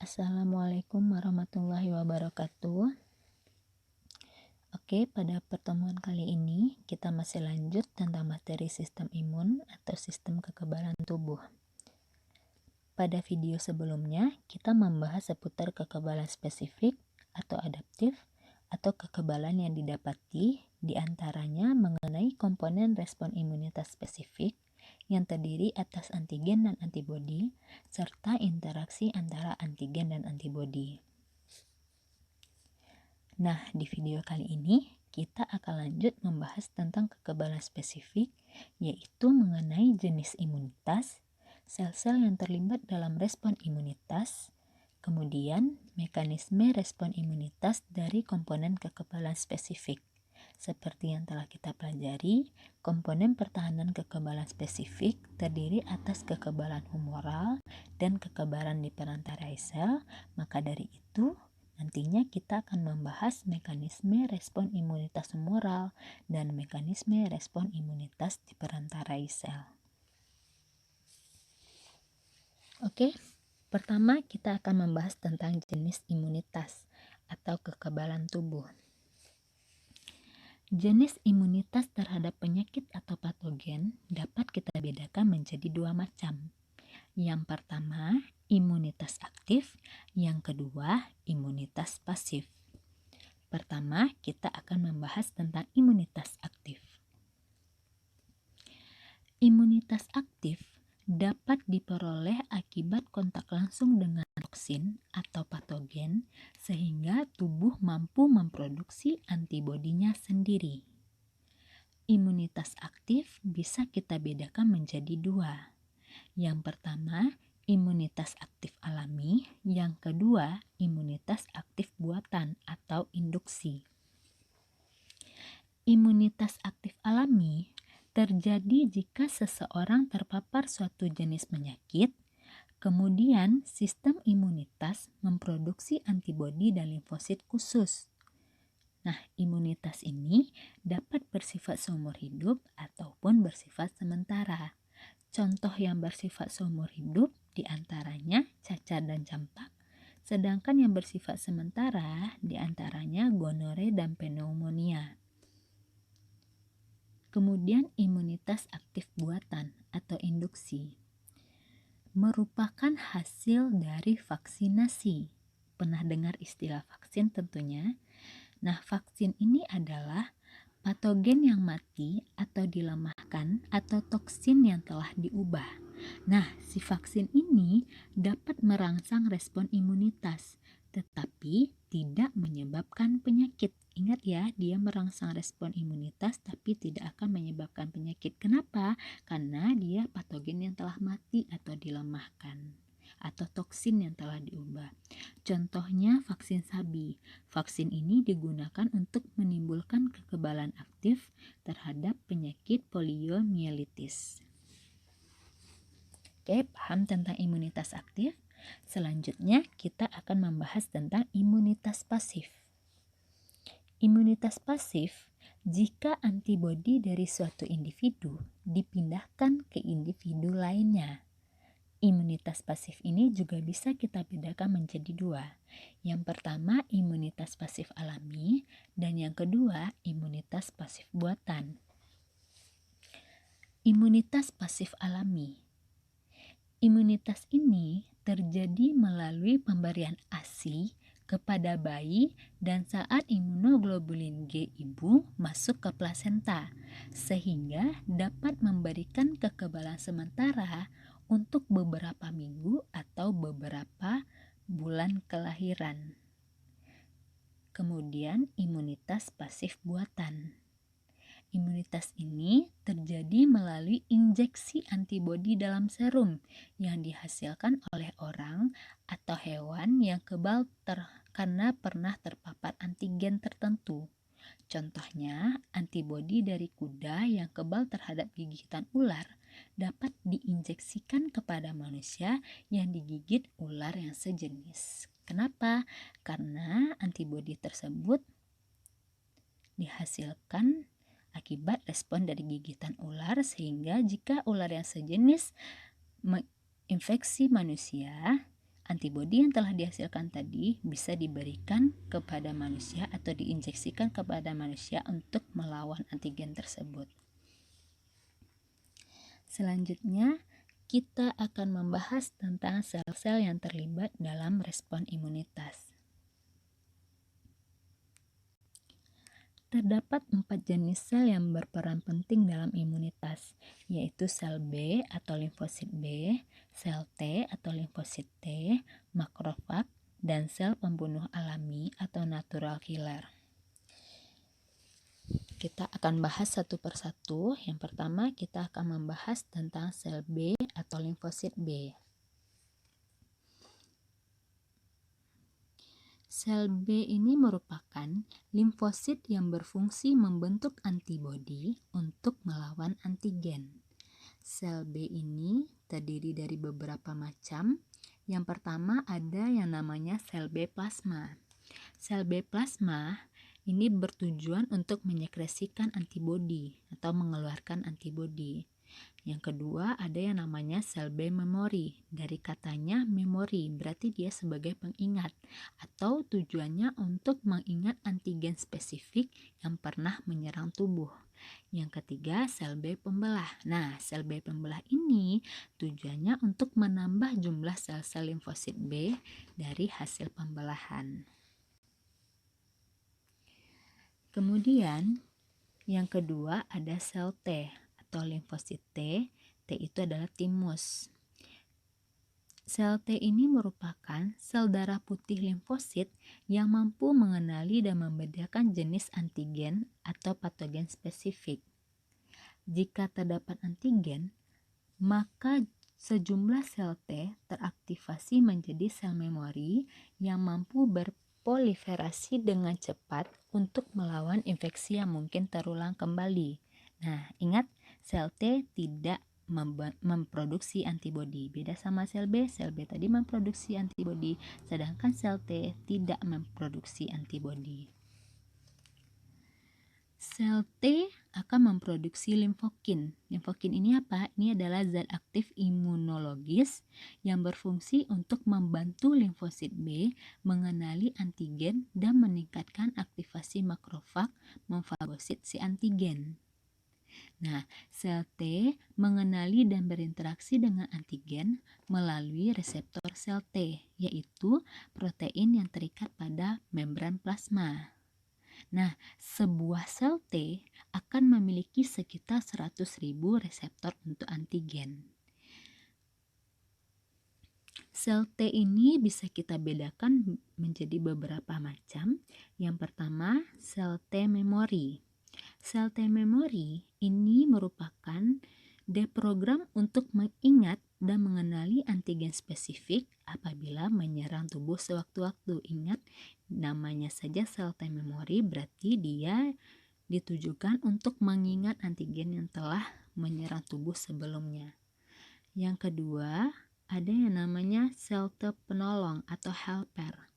Assalamualaikum warahmatullahi wabarakatuh. Oke, pada pertemuan kali ini kita masih lanjut tentang materi sistem imun atau sistem kekebalan tubuh. Pada video sebelumnya, kita membahas seputar kekebalan spesifik atau adaptif atau kekebalan yang didapati diantaranya mengenai komponen respon imunitas spesifik yang terdiri atas antigen dan antibodi serta interaksi antara antigen dan antibodi. Nah, di video kali ini kita akan lanjut membahas tentang kekebalan spesifik, yaitu mengenai jenis imunitas, sel-sel yang terlibat dalam respon imunitas, kemudian mekanisme respon imunitas dari komponen kekebalan spesifik. Seperti yang telah kita pelajari, komponen pertahanan kekebalan spesifik terdiri atas kekebalan humoral dan kekebalan di perantarai sel, maka dari itu nantinya kita akan membahas mekanisme respon imunitas humoral dan mekanisme respon imunitas di perantarai sel. Oke, pertama kita akan membahas tentang jenis imunitas atau kekebalan tubuh. Jenis imunitas terhadap penyakit atau patogen dapat kita bedakan menjadi dua macam. Yang pertama, imunitas aktif, yang kedua, imunitas pasif. Pertama, kita akan membahas tentang imunitas aktif. Imunitas aktif dapat diperoleh akibat kontak langsung dengan toksin atau patogen sehingga tubuh mampu memproduksi antibodinya sendiri. Imunitas aktif bisa kita bedakan menjadi dua. Yang pertama, imunitas aktif alami, yang kedua, imunitas aktif buatan atau induksi. Imunitas aktif alami terjadi jika seseorang terpapar suatu jenis penyakit, kemudian sistem imunitas memproduksi antibodi dan limfosit khusus. Nah, imunitas ini dapat bersifat seumur hidup ataupun bersifat sementara. Contoh yang bersifat seumur hidup diantaranya cacar dan campak, sedangkan yang bersifat sementara diantaranya gonore dan pneumonia. Kemudian imunitas aktif buatan atau induksi merupakan hasil dari vaksinasi. Pernah dengar istilah vaksin tentunya? Nah, vaksin ini adalah patogen yang mati atau dilemahkan atau toksin yang telah diubah. Nah, si vaksin ini dapat merangsang respon imunitas, tetapi tidak menyebabkan penyakit. Ingat ya, dia merangsang respon imunitas tapi tidak akan menyebabkan penyakit. Kenapa? Karena dia patogen yang telah mati atau dilemahkan atau toksin yang telah diubah. Contohnya vaksin SABI. Vaksin ini digunakan untuk menimbulkan kekebalan aktif terhadap penyakit poliomielitis. Oke, paham tentang imunitas aktif? Selanjutnya kita akan membahas tentang imunitas pasif. Imunitas pasif jika antibodi dari suatu individu dipindahkan ke individu lainnya. Imunitas pasif ini juga bisa kita bedakan menjadi dua. Yang pertama imunitas pasif alami dan yang kedua imunitas pasif buatan. Imunitas pasif alami. Imunitas ini terjadi melalui pemberian ASI kepada bayi dan saat imunoglobulin G ibu masuk ke plasenta, sehingga dapat memberikan kekebalan sementara untuk beberapa minggu atau beberapa bulan kelahiran. Kemudian imunitas pasif buatan. Imunitas ini terjadi melalui injeksi antibodi dalam serum yang dihasilkan oleh orang atau hewan yang kebal karena pernah terpapar antigen tertentu. Contohnya, antibodi dari kuda yang kebal terhadap gigitan ular dapat diinjeksikan kepada manusia yang digigit ular yang sejenis. Kenapa? Karena antibodi tersebut dihasilkan akibat respon dari gigitan ular, sehingga jika ular yang sejenis menginfeksi manusia, antibodi yang telah dihasilkan tadi bisa diberikan kepada manusia atau diinjeksikan kepada manusia untuk melawan antigen tersebut. Selanjutnya, kita akan membahas tentang sel-sel yang terlibat dalam respon imunitas. Terdapat 4 jenis sel yang berperan penting dalam imunitas, yaitu sel B atau limfosit B, sel T atau limfosit T, makrofag, dan sel pembunuh alami atau natural killer. Kita akan bahas satu persatu. Yang pertama, kita akan membahas tentang sel B atau limfosit B. Sel B ini merupakan limfosit yang berfungsi membentuk antibodi untuk melawan antigen. Sel B ini terdiri dari beberapa macam. Yang pertama ada yang namanya sel B plasma. Sel B plasma ini bertujuan untuk menyekresikan antibodi atau mengeluarkan antibodi. Yang kedua ada yang namanya sel B memori. Dari katanya memori berarti dia sebagai pengingat atau tujuannya untuk mengingat antigen spesifik yang pernah menyerang tubuh. Yang ketiga sel B pembelah. Nah, sel B pembelah ini tujuannya untuk menambah jumlah sel-sel limfosit B dari hasil pembelahan. Kemudian yang kedua ada sel T atau limfosit T. T itu adalah timus. Sel T ini merupakan sel darah putih limfosit yang mampu mengenali dan membedakan jenis antigen atau patogen spesifik. Jika terdapat antigen, maka sejumlah sel T teraktivasi menjadi sel memori yang mampu berproliferasi dengan cepat untuk melawan infeksi yang mungkin terulang kembali. Nah, ingat, sel T tidak memproduksi antibodi. Beda sama sel B tadi memproduksi antibodi, sedangkan sel T tidak memproduksi antibodi. Sel T akan memproduksi limfokin. Limfokin ini apa? Ini adalah zat aktif imunologis yang berfungsi untuk membantu limfosit B mengenali antigen dan meningkatkan aktivasi makrofag memfagosit si antigen. Nah, sel T mengenali dan berinteraksi dengan antigen melalui reseptor sel T, yaitu protein yang terikat pada membran plasma. Nah, sebuah sel T akan memiliki sekitar 100.000 reseptor untuk antigen. Sel T ini bisa kita bedakan menjadi beberapa macam. Yang pertama, sel T memori. Sel T memori ini merupakan deprogram untuk mengingat dan mengenali antigen spesifik apabila menyerang tubuh sewaktu-waktu. Ingat, namanya saja sel T memori berarti dia ditujukan untuk mengingat antigen yang telah menyerang tubuh sebelumnya. Yang kedua, ada yang namanya sel T penolong atau helper.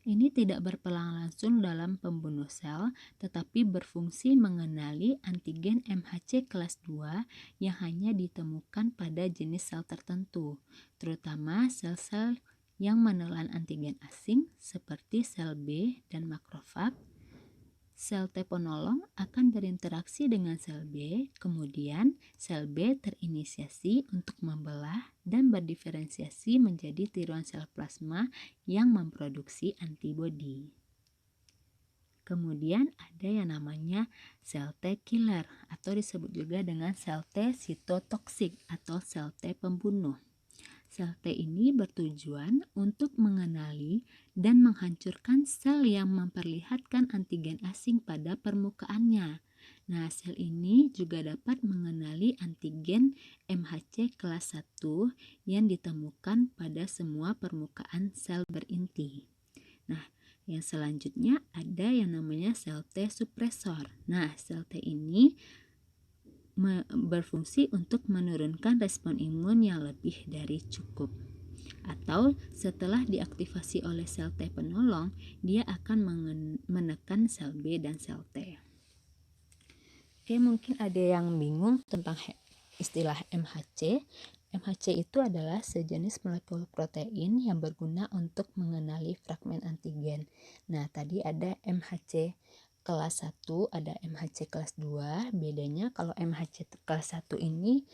Ini tidak berperan langsung dalam pembunuh sel, tetapi berfungsi mengenali antigen MHC kelas 2 yang hanya ditemukan pada jenis sel tertentu, terutama sel-sel yang menelan antigen asing seperti sel B dan makrofag. Sel T penolong akan berinteraksi dengan sel B, kemudian sel B terinisiasi untuk membelah dan berdiferensiasi menjadi tiruan sel plasma yang memproduksi antibodi. Kemudian ada yang namanya sel T killer atau disebut juga dengan sel T sitotoksik atau sel T pembunuh. Sel T ini bertujuan untuk mengenali dan menghancurkan sel yang memperlihatkan antigen asing pada permukaannya. Nah, sel ini juga dapat mengenali antigen MHC kelas 1 yang ditemukan pada semua permukaan sel berinti. Nah, yang selanjutnya ada yang namanya sel T suppresor. Nah, sel T ini berfungsi untuk menurunkan respon imun yang lebih dari cukup. Atau setelah diaktifasi oleh sel T penolong, dia akan menekan sel B dan sel T. Oke, mungkin ada yang bingung tentang istilah MHC. MHC itu adalah sejenis molekul protein yang berguna untuk mengenali fragmen antigen. Nah, tadi ada MHC kelas 1, ada MHC kelas 2. Bedanya kalau MHC kelas 1 ini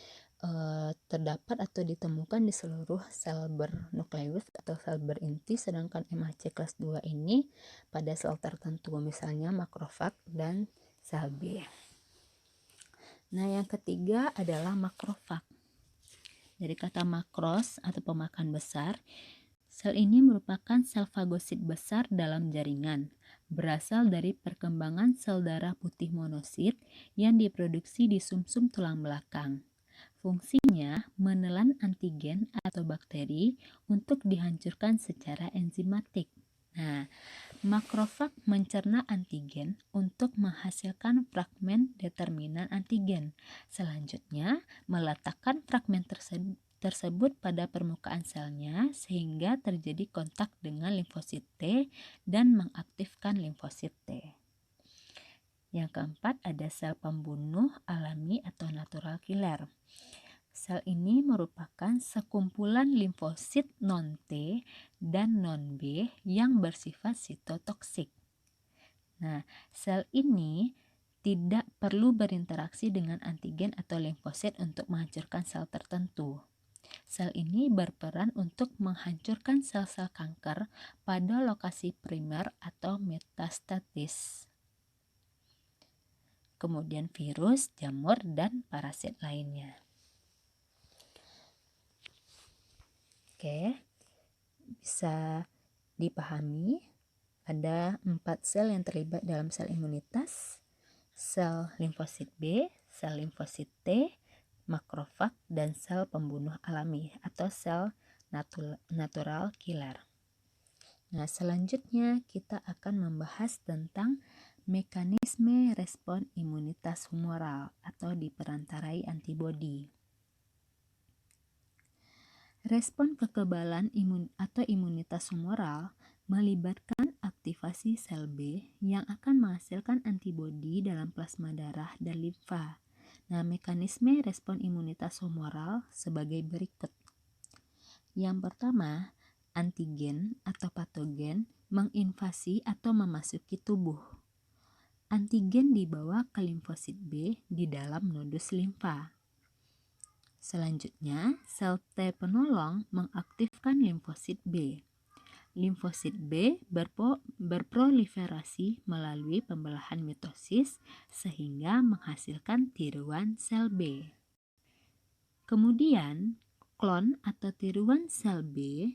terdapat atau ditemukan di seluruh sel bernukleus atau sel berinti, sedangkan MHC kelas 2 ini pada sel tertentu, misalnya makrofag dan sel B. Nah, yang ketiga adalah makrofag. Dari kata makros atau pemakan besar, sel ini merupakan sel fagosit besar dalam jaringan, berasal dari perkembangan sel darah putih monosit yang diproduksi di sumsum tulang belakang. Fungsinya menelan antigen atau bakteri untuk dihancurkan secara enzimatik. Nah, makrofag mencerna antigen untuk menghasilkan fragmen determinan antigen. Selanjutnya, meletakkan fragmen tersebut pada permukaan selnya sehingga terjadi kontak dengan limfosit T dan mengaktifkan limfosit T. Yang keempat ada sel pembunuh alami atau natural killer. Sel ini merupakan sekumpulan limfosit non-T dan non-B yang bersifat sitotoksik. Nah, sel ini tidak perlu berinteraksi dengan antigen atau limfosit untuk menghancurkan sel tertentu. Sel ini berperan untuk menghancurkan sel-sel kanker pada lokasi primer atau metastatis. Kemudian virus, jamur, dan parasit lainnya. Oke, bisa dipahami ada 4 sel yang terlibat dalam sel imunitas: sel limfosit B, sel limfosit T, makrofag, dan sel pembunuh alami atau sel natural killer. Nah, selanjutnya kita akan membahas tentang mekanisme respon imunitas humoral atau diperantarai antibodi. Respon kekebalan atau imunitas humoral melibatkan aktivasi sel B yang akan menghasilkan antibodi dalam plasma darah dan limfa. Nah, mekanisme respon imunitas humoral sebagai berikut. Yang pertama, antigen atau patogen menginvasi atau memasuki tubuh. Antigen dibawa ke limfosit B di dalam nodus limfa. Selanjutnya, sel T penolong mengaktifkan limfosit B. Limfosit B berproliferasi melalui pembelahan mitosis sehingga menghasilkan tiruan sel B. Kemudian, klon atau tiruan sel B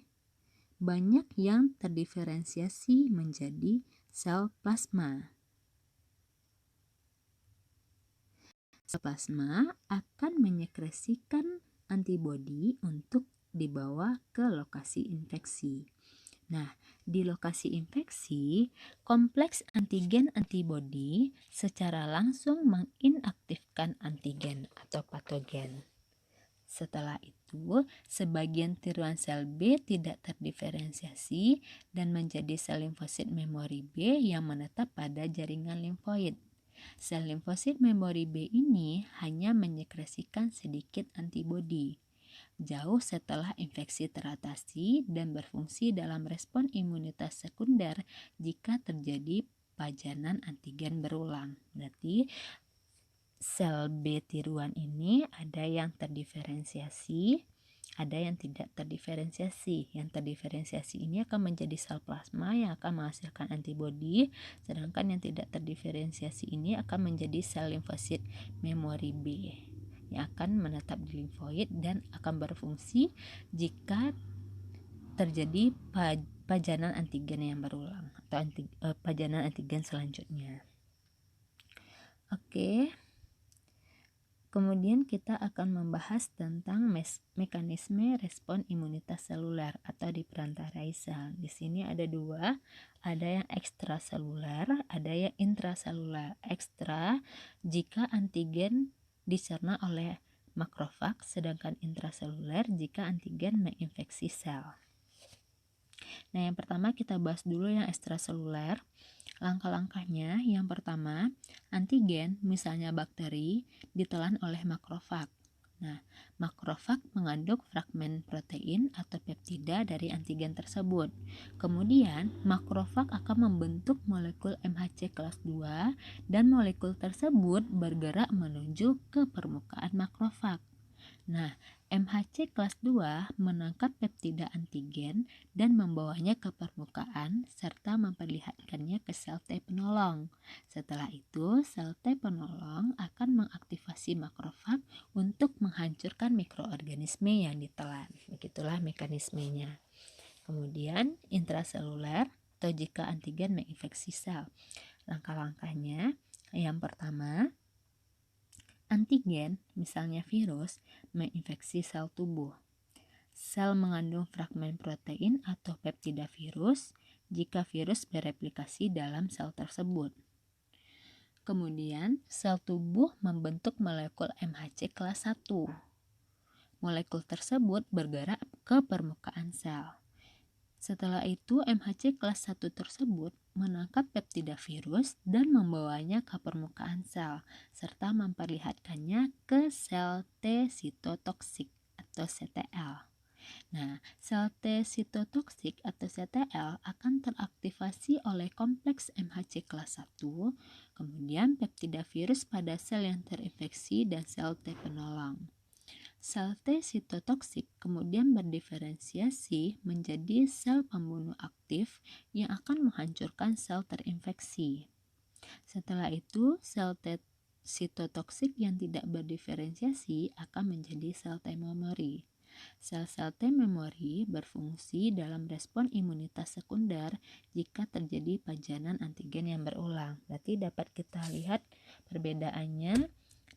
banyak yang terdiferensiasi menjadi sel plasma. Sel plasma akan menyekresikan antibodi untuk dibawa ke lokasi infeksi. Nah, di lokasi infeksi, kompleks antigen antibodi secara langsung menginaktifkan antigen atau patogen. Setelah itu, sebagian tiruan sel B tidak terdiferensiasi dan menjadi sel limfosit memori B yang menetap pada jaringan limfoid. Sel limfosit memori B ini hanya menyekresikan sedikit antibodi. Jauh setelah infeksi teratasi dan berfungsi dalam respon imunitas sekunder jika terjadi pajanan antigen berulang. Berarti sel B tiruan ini ada yang terdiferensiasi, ada yang tidak terdiferensiasi. Yang terdiferensiasi ini akan menjadi sel plasma yang akan menghasilkan antibodi, sedangkan yang tidak terdiferensiasi ini akan menjadi sel limfosit memori B yang akan menetap di limfoid dan akan berfungsi jika terjadi pajanan antigen yang berulang atau pajanan antigen selanjutnya. Oke. Kemudian kita akan membahas tentang mekanisme respon imunitas seluler atau diperantarai sel. Di sini ada dua, ada yang ekstraseluler, ada yang intraseluler. Ekstra jika antigen dicerna oleh makrofag, sedangkan intraseluler jika antigen menginfeksi sel. Nah, yang pertama kita bahas dulu yang ekstraseluler. Langkah-langkahnya, yang pertama, antigen, misalnya bakteri, ditelan oleh makrofag. Nah, makrofag mengandung fragmen protein atau peptida dari antigen tersebut. Kemudian, makrofag akan membentuk molekul MHC kelas 2 dan molekul tersebut bergerak menuju ke permukaan makrofag. Nah, MHC kelas 2 menangkap peptida antigen dan membawanya ke permukaan serta memperlihatkannya ke sel T penolong. Setelah itu, sel T penolong akan mengaktifasi makrofag untuk menghancurkan mikroorganisme yang ditelan. Begitulah mekanismenya. Kemudian, intraseluler atau jika antigen menginfeksi sel. Langkah-langkahnya, yang pertama, antigen, misalnya virus, menginfeksi sel tubuh. Sel mengandung fragmen protein atau peptida virus jika virus bereplikasi dalam sel tersebut. Kemudian, sel tubuh membentuk molekul MHC kelas 1. Molekul tersebut bergerak ke permukaan sel. Setelah itu, MHC kelas 1 tersebut menangkap peptida virus dan membawanya ke permukaan sel, serta memperlihatkannya ke sel T sitotoksik atau CTL. Nah, sel T sitotoksik atau CTL akan teraktivasi oleh kompleks MHC kelas 1, kemudian peptida virus pada sel yang terinfeksi dan sel T penolong. Sel T sitotoksik kemudian berdiferensiasi menjadi sel pembunuh aktif yang akan menghancurkan sel terinfeksi. Setelah itu, sel T sitotoksik yang tidak berdiferensiasi akan menjadi sel T memori. Sel-sel T memori berfungsi dalam respon imunitas sekunder jika terjadi pajanan antigen yang berulang. Berarti dapat kita lihat perbedaannya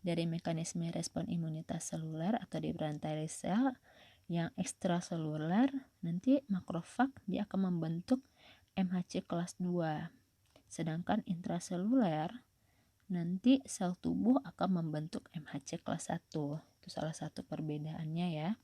dari mekanisme respon imunitas seluler atau di berantai sel. Yang ekstraseluler nanti makrofag dia akan membentuk MHC kelas 2. Sedangkan intraseluler nanti sel tubuh akan membentuk MHC kelas 1. Itu salah satu perbedaannya ya.